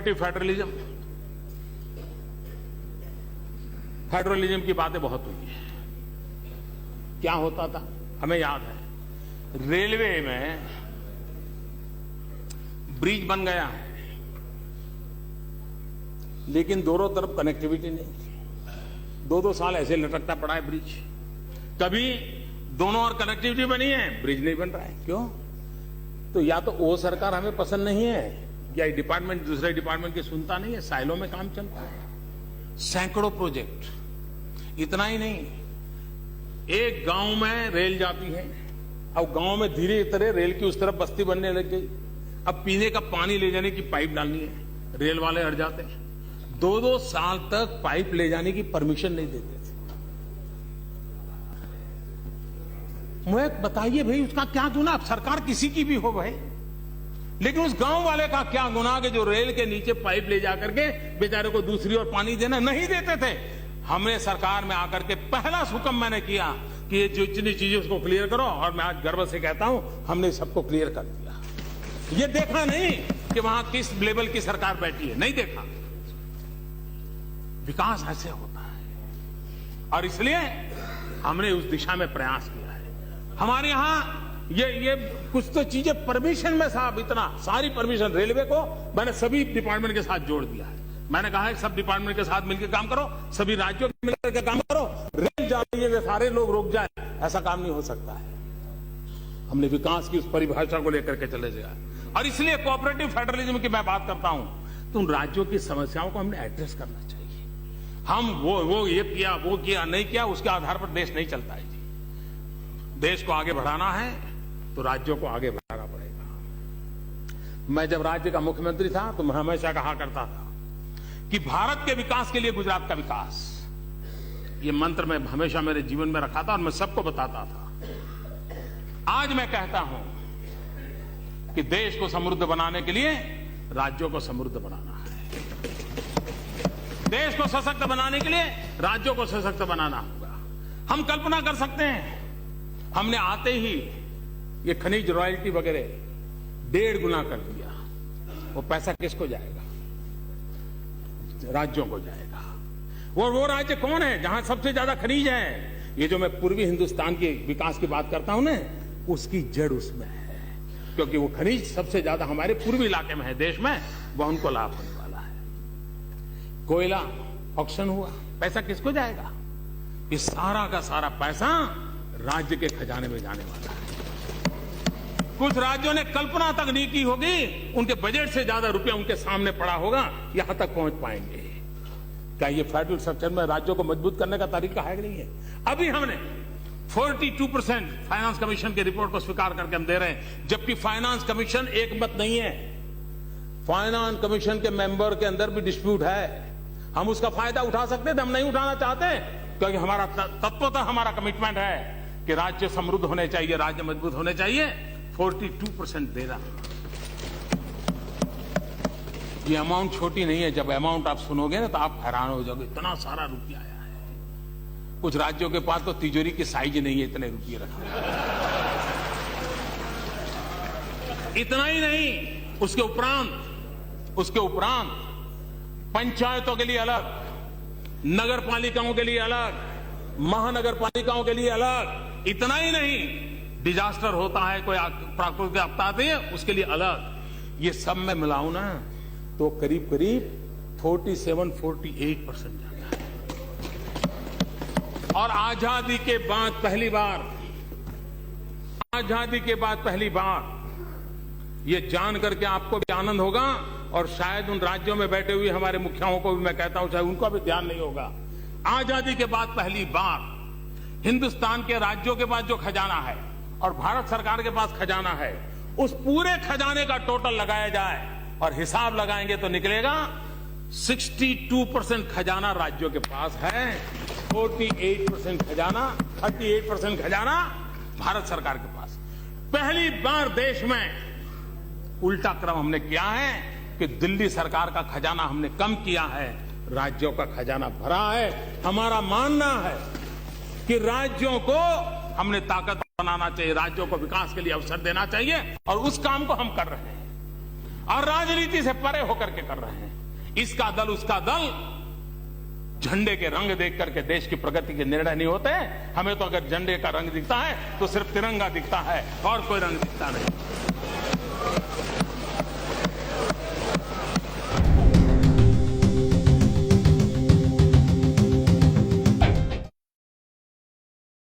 Cooperative federalism की बातें बहुत हुई है। क्या होता था हमें याद है, रेलवे में ब्रिज बन गया है लेकिन दोनों तरफ कनेक्टिविटी नहीं। 2-2 साल ऐसे लटकता पड़ा है ब्रिज, कभी दोनों और कनेक्टिविटी बनी है, ब्रिज नहीं बन रहा है। क्यों? तो या तो वो सरकार हमें पसंद नहीं है या डिपार्टमेंट दूसरे डिपार्टमेंट की सुनता नहीं है। साइलों में काम चलता है, सैकड़ों प्रोजेक्ट। इतना ही नहीं, एक गांव में रेल जाती है, अब गांव में धीरे धीरे रेल की उस तरफ बस्ती बनने लग गई। अब पीने का पानी ले जाने की पाइप डालनी है, रेल वाले अड़ जाते हैं। 2-2 साल तक पाइप ले जाने की परमिशन नहीं देते थे। मुझे बताइए भाई, उसका क्या गुनाह? सरकार किसी की भी हो भाई, लेकिन उस गांव वाले का क्या गुनाह कि जो रेल के नीचे पाइप ले जाकर के बेचारे को दूसरी ओर पानी देना नहीं देते थे। हमने सरकार में आकर के पहला हुक्म मैंने किया कि ये जो इतनी चीजें उसको क्लियर करो, और मैं आज गर्व से कहता हूं हमने सबको क्लियर कर दिया। ये देखा नहीं कि वहां किस लेवल की सरकार बैठी है, नहीं देखा। विकास ऐसे होता है और इसलिए हमने उस दिशा में प्रयास किया है। हमारे यहां ये कुछ तो चीजें परमिशन में साहब, इतना सारी परमिशन रेलवे को मैंने सभी डिपार्टमेंट के साथ जोड़ दिया है। मैंने कहा है सब डिपार्टमेंट के साथ मिलकर काम करो, सभी राज्यों के मिलकर काम करो। रेल जा रही है, सारे लोग रुक जाए, ऐसा काम नहीं हो सकता है। हमने विकास की उस परिभाषा को लेकर के चले जाए और इसलिए कोऑपरेटिव फेडरलिज्म की मैं बात करता हूं तो उन राज्यों की समस्याओं को हमने एड्रेस करना चाहिए। हम वो ये किया वो किया नहीं किया उसके आधार पर देश नहीं चलता है जी। देश को आगे बढ़ाना है तो राज्यों को आगे बढ़ाना पड़ेगा। मैं जब राज्य का मुख्यमंत्री था तो मैं हमेशा कहा करता था कि भारत के विकास के लिए गुजरात का विकास, ये मंत्र मैं हमेशा मेरे जीवन में रखा था और मैं सबको बताता था। आज मैं कहता हूं कि देश को समृद्ध बनाने के लिए राज्यों को समृद्ध बनाना है, देश को सशक्त बनाने के लिए राज्यों को सशक्त बनाना होगा। हम कल्पना कर सकते हैं, हमने आते ही ये खनिज रॉयल्टी वगैरह 1.5 गुना कर दिया। वो पैसा किसको जाएगा? राज्यों को जाएगा। वो राज्य कौन है जहां सबसे ज्यादा खनिज है? ये जो मैं पूर्वी हिंदुस्तान के विकास की बात करता हूं ना, उसकी जड़ उसमें है, क्योंकि वो खनिज सबसे ज्यादा हमारे पूर्वी इलाके में है देश में, वह उनको लाभ होने वाला है। कोयला ऑक्शन हुआ, पैसा किसको जाएगा? ये सारा का सारा पैसा राज्य के खजाने में जाने वाला है। कुछ राज्यों ने कल्पना तक नहीं की होगी, उनके बजट से ज्यादा रुपया उनके सामने पड़ा होगा, यहां तक पहुंच पाएंगे। क्या ये फेडरल स्ट्रक्चर में राज्यों को मजबूत करने का तरीका है कि नहीं है? अभी हमने 42% फाइनेंस कमीशन की रिपोर्ट को स्वीकार करके हम दे रहे हैं, जबकि फाइनेंस कमीशन एक मत नहीं है। फाइनेंस कमीशन के मेंबर के अंदर भी डिस्प्यूट है। हम उसका फायदा उठा सकते थे, हम नहीं उठाना चाहते, क्योंकि हमारा तत्वतः हमारा कमिटमेंट है कि राज्य समृद्ध होने चाहिए, राज्य मजबूत होने चाहिए। 42% दे रहा। ये अमाउंट छोटी नहीं है। जब अमाउंट आप सुनोगे ना तो आप हैरान हो जाओगे, इतना सारा रुपया आया है। कुछ राज्यों के पास तो तिजोरी की साइज नहीं है, इतने रुपये रखने। इतना ही नहीं, उसके उपरांत पंचायतों के लिए अलग, नगर पालिकाओं के लिए अलग, महानगर पालिकाओं के लिए अलग। इतना ही नहीं, डिजास्टर होता है, कोई प्राकृतिक आपदा आती है, उसके लिए अलग। ये सब में मिलाऊं ना तो करीब 47-48% जाता है। और आजादी के बाद पहली बार ये जान करके आपको भी आनंद होगा और शायद उन राज्यों में बैठे हुए हमारे मुखियाओं को भी मैं कहता हूं, चाहे उनको भी ध्यान नहीं होगा। आजादी के बाद पहली बार हिंदुस्तान के राज्यों के पास जो खजाना है और भारत सरकार के पास खजाना है, उस पूरे खजाने का टोटल लगाया जाए और हिसाब लगाएंगे तो निकलेगा 62% खजाना राज्यों के पास है, 38% खजाना भारत सरकार के पास। पहली बार देश में उल्टा क्रम हमने किया है कि दिल्ली सरकार का खजाना हमने कम किया है, राज्यों का खजाना भरा है। हमारा मानना है कि राज्यों को हमने ताकत बनाना चाहिए, राज्यों को विकास के लिए अवसर देना चाहिए और उस काम को हम कर रहे हैं। और राजनीति से परे होकर के कर रहे हैं। इसका दल उसका दल झंडे के रंग देख करके देश की प्रगति के निर्णय नहीं होते। हमें तो अगर झंडे का रंग दिखता है तो सिर्फ तिरंगा दिखता है और कोई रंग दिखता नहीं।